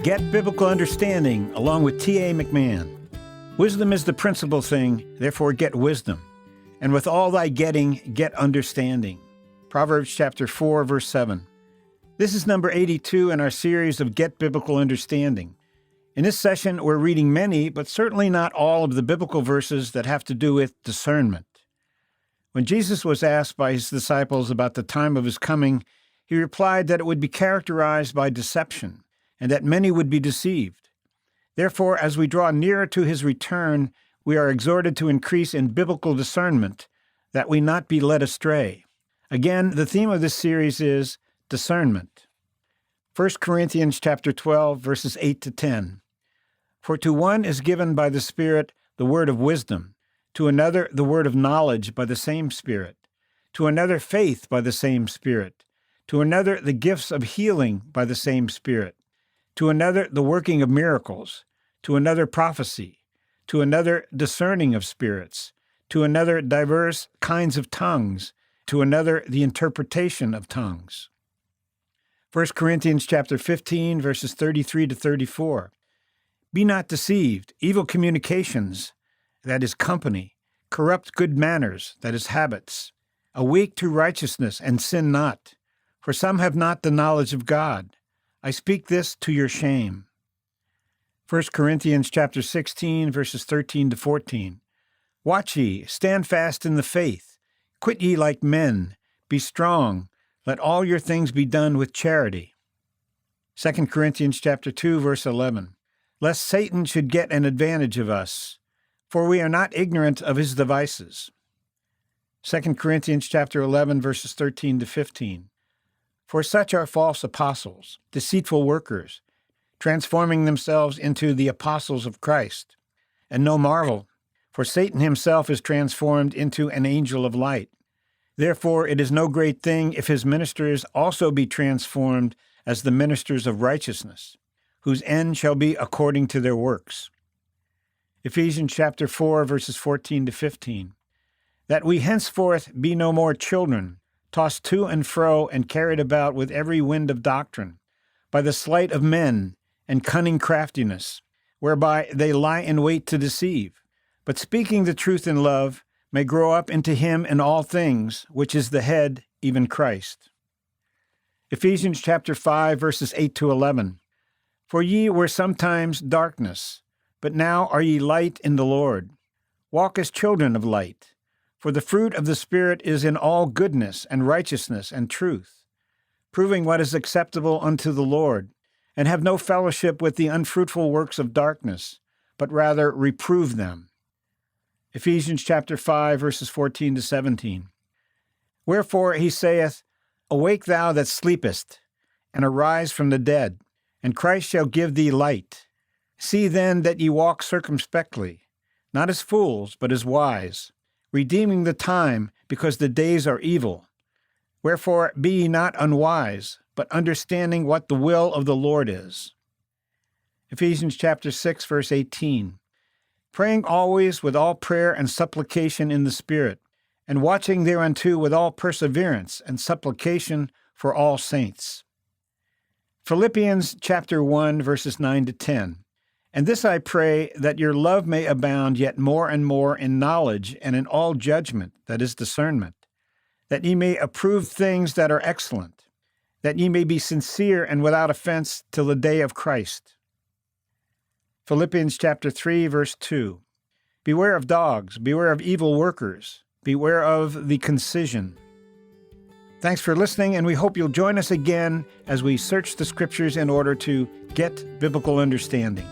Get biblical understanding along with T.A. McMahon. Wisdom is the principal thing, therefore get wisdom. And with all thy getting, get understanding. Proverbs chapter 4, verse 7. This is number 82 in our series of Get Biblical Understanding. In this session, we're reading many, but certainly not all of the biblical verses that have to do with discernment. When Jesus was asked by his disciples about the time of his coming, he replied that it would be characterized by deception, and that many would be deceived. Therefore, as we draw nearer to his return, we are exhorted to increase in biblical discernment, that we not be led astray. Again, the theme of this series is discernment. 1 Corinthians chapter 12, verses 8 to 10. For to one is given by the Spirit the word of wisdom, to another the word of knowledge by the same Spirit, to another faith by the same Spirit, to another the gifts of healing by the same Spirit, to another the working of miracles, to another prophecy, to another discerning of spirits, to another diverse kinds of tongues, to another the interpretation of tongues. 1 Corinthians chapter 15, verses 33 to 34. Be not deceived. Evil communications, that is company, corrupt good manners, that is habits. Awake to righteousness and sin not, for some have not the knowledge of God. I speak this to your shame. 1 Corinthians chapter 16, verses 13 to 14. Watch ye, stand fast in the faith. Quit ye like men. Be strong. Let all your things be done with charity. 2 Corinthians chapter 2, verse 11. Lest Satan should get an advantage of us, for we are not ignorant of his devices. 2 Corinthians chapter 11, verses 13 to 15. For such are false apostles, deceitful workers, transforming themselves into the apostles of Christ. And no marvel, for Satan himself is transformed into an angel of light. Therefore it is no great thing if his ministers also be transformed as the ministers of righteousness, whose end shall be according to their works. Ephesians chapter 4, verses 14 to 15. That we henceforth be no more children, tossed to and fro and carried about with every wind of doctrine, by the sleight of men and cunning craftiness, whereby they lie in wait to deceive, but speaking the truth in love, may grow up into him in all things, which is the head, even Christ. Ephesians chapter 5, verses 8 to 11. For ye were sometimes darkness, but now are ye light in the Lord. Walk as children of light. For the fruit of the Spirit is in all goodness and righteousness and truth, proving what is acceptable unto the Lord, and have no fellowship with the unfruitful works of darkness, but rather reprove them. Ephesians chapter 5, verses 14 to 17. Wherefore he saith, Awake thou that sleepest, and arise from the dead, and Christ shall give thee light. See then that ye walk circumspectly, not as fools, but as wise, redeeming the time, because the days are evil. Wherefore be ye not unwise, but understanding what the will of the Lord is. Ephesians chapter 6, verse 18. Praying always with all prayer and supplication in the Spirit, and watching thereunto with all perseverance and supplication for all saints. Philippians chapter 1, verses 9 to 10. And this I pray, that your love may abound yet more and more in knowledge and in all judgment, that is discernment, that ye may approve things that are excellent, that ye may be sincere and without offense till the day of Christ. Philippians chapter 3, verse 2. Beware of dogs, beware of evil workers, beware of the concision. Thanks for listening, and we hope you'll join us again as we search the Scriptures in order to get biblical understanding.